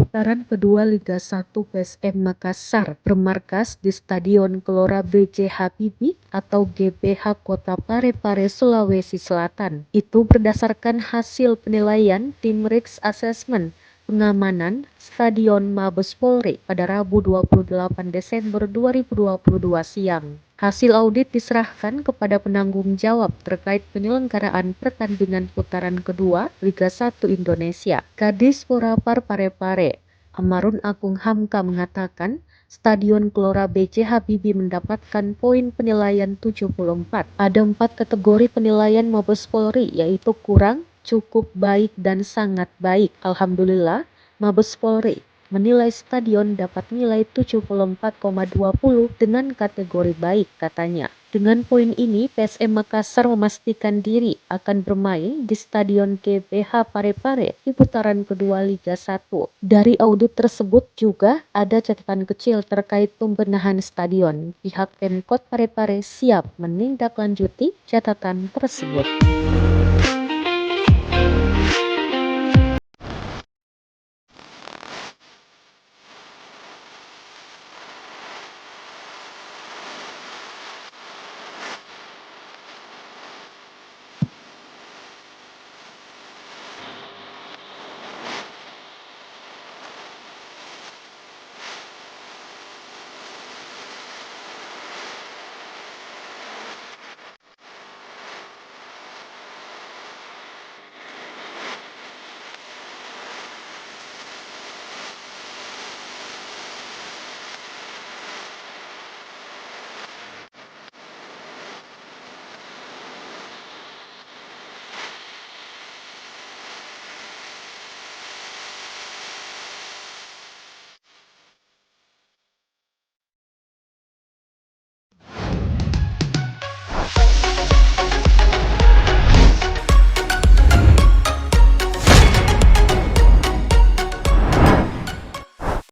putaran kedua Liga 1 PSM Makassar bermarkas di Stadion Gelora B.J. Habibie atau GBH Kota Parepare, Sulawesi Selatan. Itu berdasarkan hasil penilaian tim Risk Assessment pengamanan Stadion Mabes Polri pada Rabu 28 Desember 2022 siang. Hasil audit diserahkan kepada penanggung jawab terkait penyelenggaraan pertandingan putaran kedua Liga 1 Indonesia. Kadis Porapar Parepare, Amarun Agung Hamka mengatakan, Stadion Gelora B.J. Habibie mendapatkan poin penilaian 74. Ada 4 kategori penilaian Mabes Polri, yaitu kurang, cukup, baik, dan sangat baik. Alhamdulillah, Mabes Polri menilai stadion dapat nilai 74,20 dengan kategori baik, katanya. Dengan poin ini, PSM Makassar memastikan diri akan bermain di Stadion GBH Parepare di putaran kedua Liga 1. Dari audit tersebut juga ada catatan kecil terkait pembenahan stadion. Pihak Pemkot Parepare siap menindaklanjuti catatan tersebut.